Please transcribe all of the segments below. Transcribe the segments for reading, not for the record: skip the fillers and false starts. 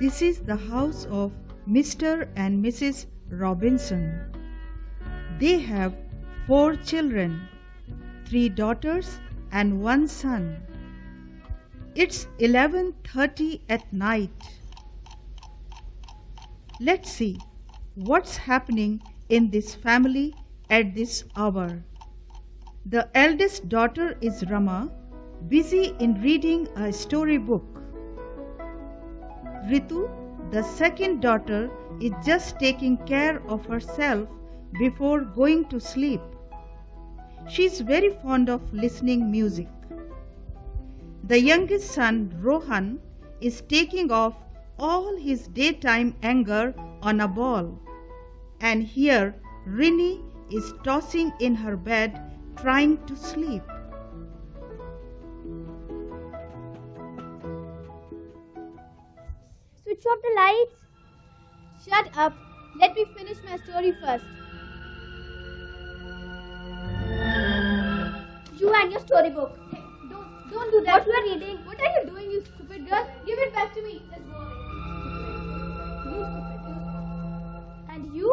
This is the house of Mr. and Mrs. Robinson. They have 4 children, 3 daughters and 1 son. It's 11:30 at night. Let's see what's happening in this family at this hour. The eldest daughter is Rama, busy in reading a storybook. Ritu, the second daughter, is just taking care of herself before going to sleep. She's very fond of listening music. The youngest son, Rohan, is taking off all his daytime anger on a ball. And here Rini is tossing in her bed trying to sleep. Switch off the lights. Shut up. Let me finish my story first. You and your storybook. Hey, don't do that. What you are reading? What are you doing, you stupid girl? Give it back to me. Let's go away. You stupid. And you?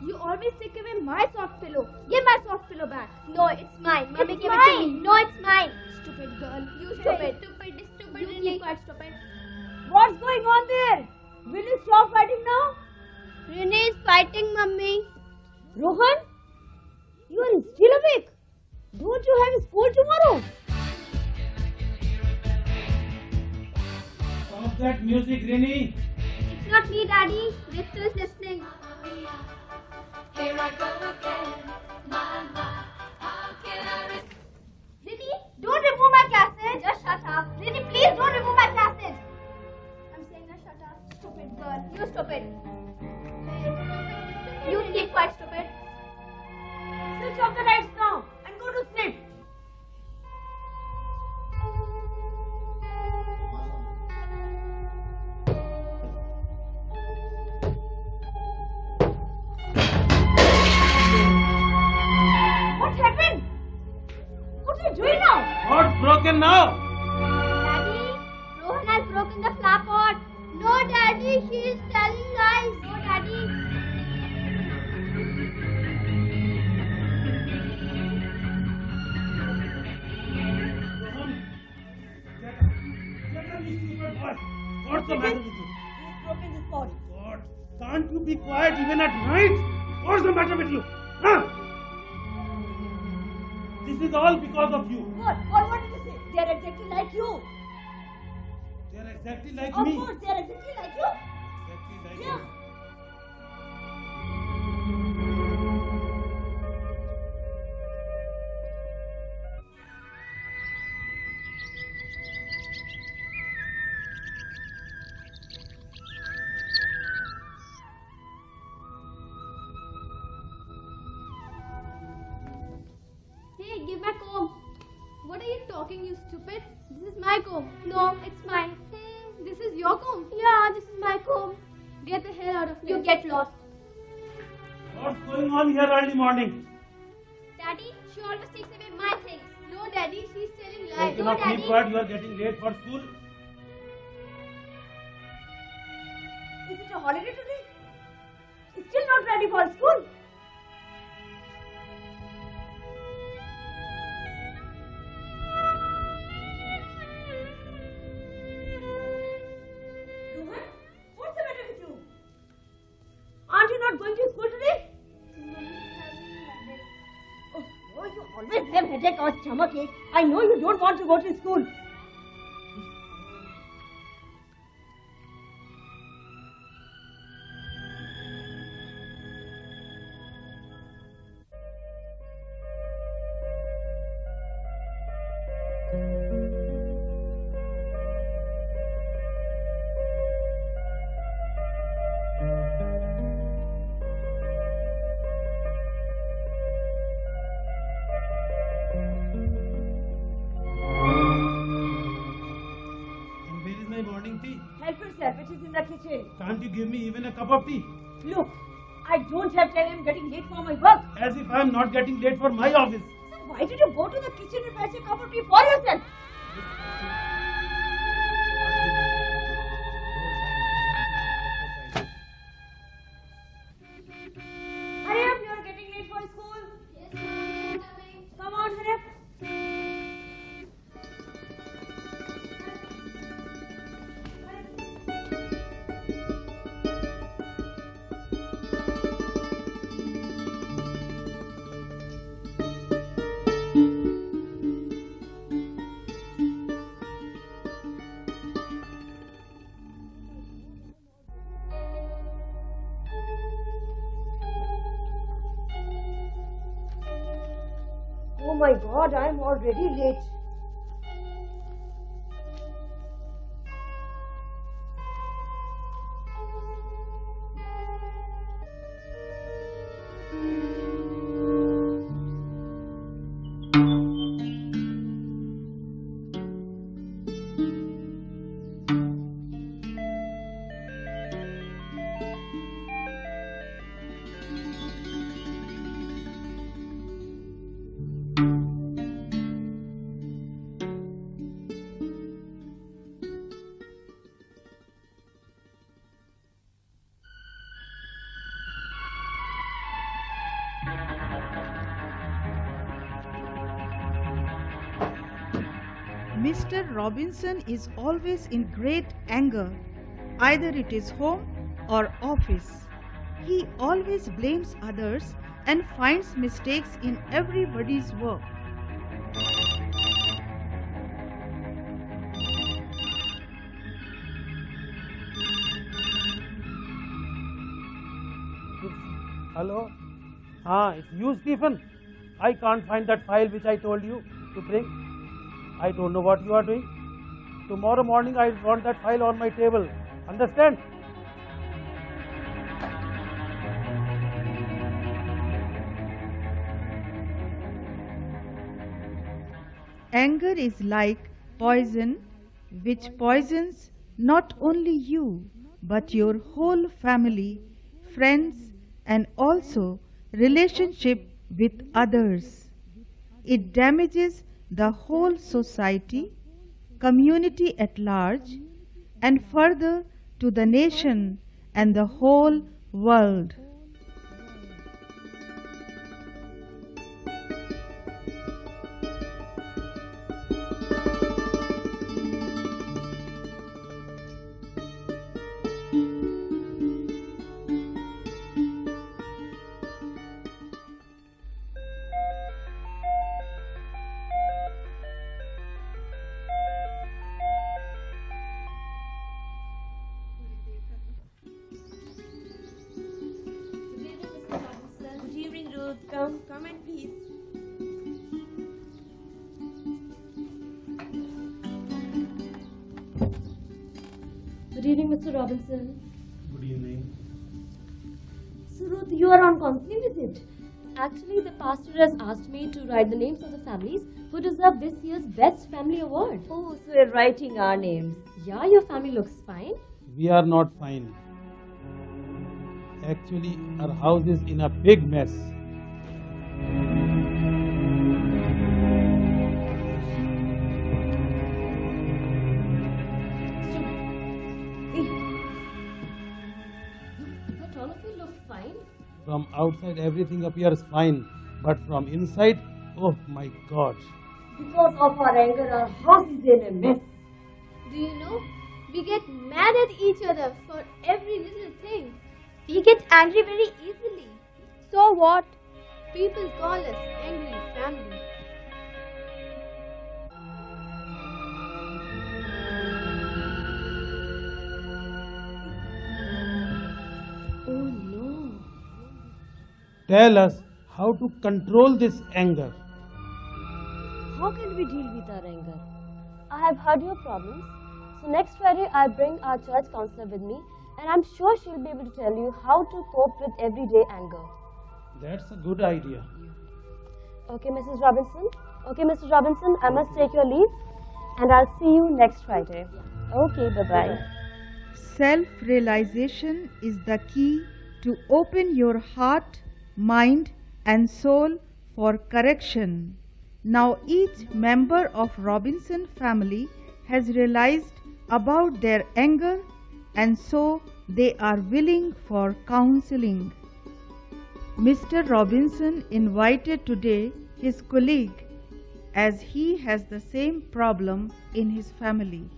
You always take away my soft pillow. Give my soft pillow back. No, it's mine. Mommy gave it to me. No, it's mine. Stupid girl. You stupid. Stupid. You keep quiet, stupid. What's going on there? Will you stop fighting now? Rini is fighting, Mummy. Rohan, you are still awake. Don't you have school tomorrow? Stop that music, Rini. It's not me, Daddy. Ritu is listening. Here I go again, Mama. How can I risk? Rini, don't remove my glasses. Just shut up. Rini, please don't remove my glasses. I'm saying now shut up. Stupid girl. You stupid. Hey. You keep quiet, stupid. Switch off the lights now and go to sleep. What happened? What are you doing now? What's broken now? Daddy, Rohan has broken the flower pot. No, Daddy, she is telling lies. No, Daddy. Rohan, get up, you stupid boy. What's the matter with you? He's broken this pot. God, can't you be quiet even at night? What's the matter with you? Huh? This is all because of you. What did you say? They are exactly like you. They are exactly like Of me. course, they are exactly like you. Exactly like Yeah. you. Hey, give my comb. What are you talking, you stupid? This is my comb. No, it's mine. This is your comb. Yeah, this is my comb. Get the hell out of here. You get lost. What's going on here early morning? Daddy, she always takes away my things. No, Daddy, she's telling You lies. No, cannot Daddy. keep quiet. You are getting late for school. Is it a holiday today? It's still not ready for school. Rohan, what's the matter with you? Aren't you not going to school today? Oh, you always have headache or stomachache. I know you don't want to go to school. And where is my morning tea? Help yourself, it is in the kitchen. Can't you give me even a cup of tea? Look, I don't have time. I'm getting late for my work. As if I am not getting late for my office. So why did you go to the kitchen and fetch a cup of tea for yourself? my God, I'm already late. Mr. Robinson is always in great anger, either it is home or office. He always blames others and finds mistakes in everybody's work. Hello? It's you, Stephen. I can't find that file which I told you to bring. I don't know what you are doing. Tomorrow morning I want that file on my table. Understand? Anger is like poison which poisons not only you but your whole family, friends and also relationship with others. It damages the whole society, community at large, and further to the nation and the whole world. Good evening, Ruth. Come in, please. Good evening, Mr. Robinson. Good evening. So, Ruth, you are on counseling visit. Actually, the pastor has asked me to write the names of the families who deserve this year's Best Family Award. Oh, so you're writing our names. Yeah, your family looks fine. We are not fine. Actually, our house is in a big mess. But all of you look fine. From outside everything appears fine, but from inside, oh my God. Because of our anger, our house is in a mess. Do you know? We get mad at each other for every little thing. We get angry very easily. So what? People call us angry family. Oh no. Tell us how to control this anger. How can we deal with our anger? I have heard your problems. So next Friday I'll bring our church counselor with me and I'm sure she'll be able to tell you how to cope with everyday anger. That's a good idea. Okay, Mrs. Robinson? Okay, Mr. Robinson, I must take your leave and I'll see you next Friday. Okay, bye-bye. Self-realization is the key to open your heart, mind and soul for correction. Now each member of Robinson family has realized about their anger and so they are willing for counseling. Mr. Robinson invited today his colleague as he has the same problem in his family.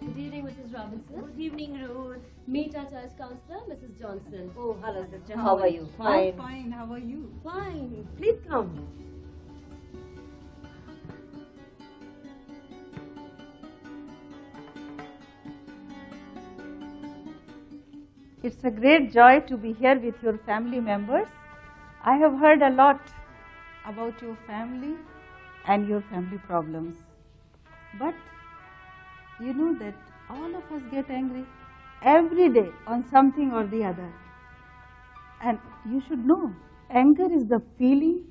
Good evening, Mrs. Robinson. Good evening, Ruth. Meet our church counselor, Mrs. Johnson. Oh, hello, sister. How are you? Fine. I'm fine. How are you? Fine. Please come. It's a great joy to be here with your family members. I have heard a lot about your family and your family problems. But you know that all of us get angry every day on something or the other. And you should know, anger is the feeling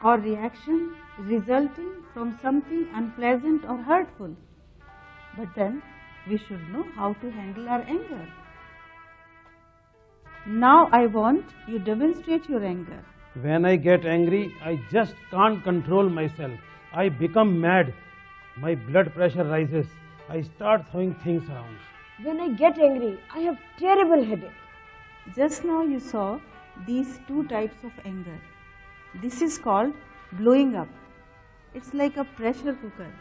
or reaction resulting from something unpleasant or hurtful. But then we should know how to handle our anger. Now I want you demonstrate your anger. When I get angry, I just can't control myself. I become mad. My blood pressure rises. I start throwing things around. When I get angry, I have terrible headache. Just now you saw these two types of anger. This is called blowing up. It's like a pressure cooker.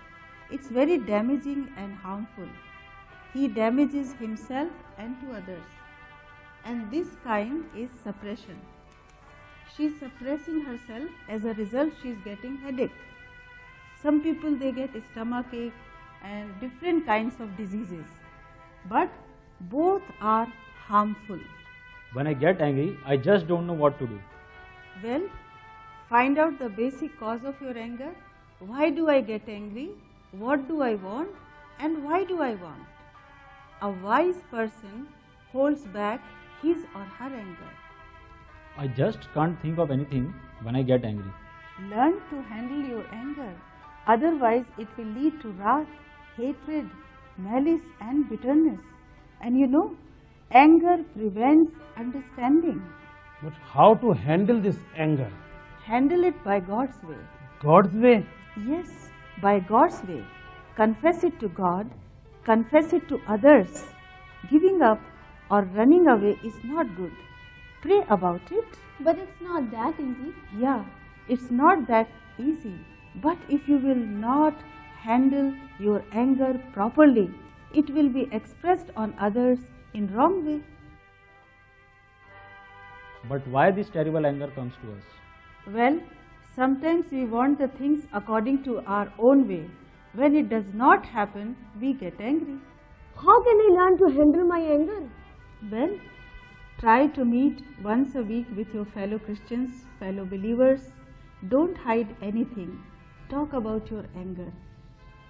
It's very damaging and harmful. He damages himself and to others. And this kind is suppression. She is suppressing herself. As a result, she is getting headache. Some people, they get stomach ache and different kinds of diseases. But both are harmful. When I get angry, I just don't know what to do. Well, find out the basic cause of your anger. Why do I get angry? What do I want? And why do I want? A wise person holds back his or her anger. I just can't think of anything when I get angry. Learn to handle your anger. Otherwise, it will lead to wrath, hatred, malice and bitterness. And you know, anger prevents understanding. But how to handle this anger? Handle it by God's way. God's way? Yes, by God's way. Confess it to God, confess it to others. Giving up or running away is not good. Pray about it. But it's not that easy. Yeah, it's not that easy. But if you will not handle your anger properly, it will be expressed on others in wrong way. But why this terrible anger comes to us? Well, sometimes we want the things according to our own way. When it does not happen, we get angry. How can I learn to handle my anger? Well, try to meet once a week with your fellow Christians, fellow believers. Don't hide anything. Talk about your anger.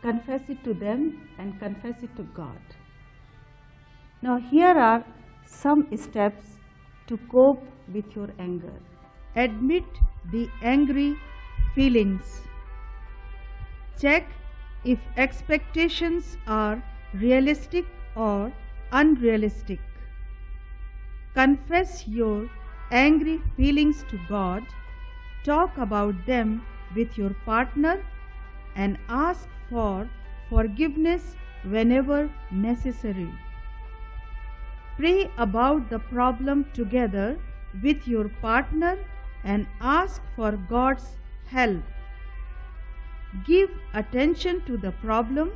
Confess it to them and confess it to God. Now here are some steps to cope with your anger. Admit the angry feelings. Check if expectations are realistic or unrealistic. Confess your angry feelings to God. Talk about them with your partner and ask for forgiveness whenever necessary. Pray about the problem together with your partner and ask for God's help. Give attention to the problem.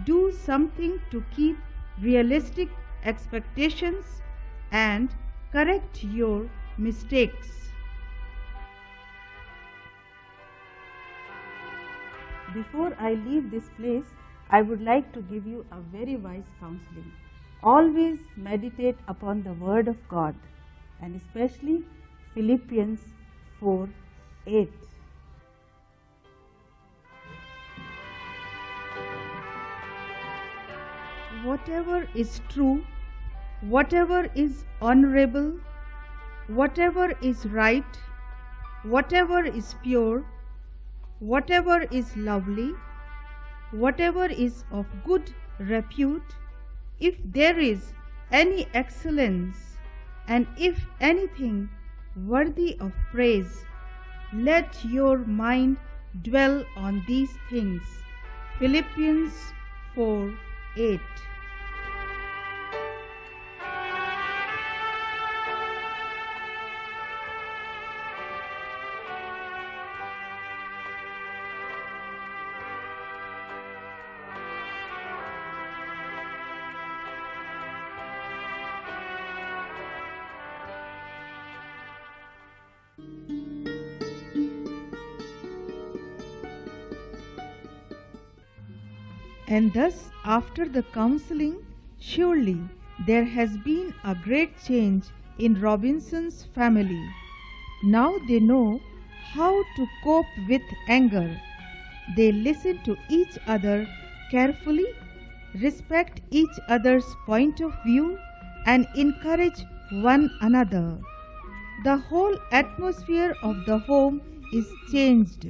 Do something to keep realistic expectations and correct your mistakes. Before I leave this place, I would like to give you a very wise counseling. Always meditate upon the Word of God, and especially Philippians 4:8. Whatever is true, whatever is honorable, whatever is right, whatever is pure, whatever is lovely, whatever is of good repute, if there is any excellence, and if anything worthy of praise, let your mind dwell on these things. Philippians 4:8. And thus, after the counseling, surely there has been a great change in Robinson's family. Now they know how to cope with anger. They listen to each other carefully, respect each other's point of view, and encourage one another. The whole atmosphere of the home is changed.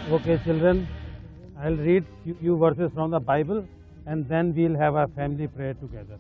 Okay, children, I'll read few verses from the Bible and then we'll have a family prayer together.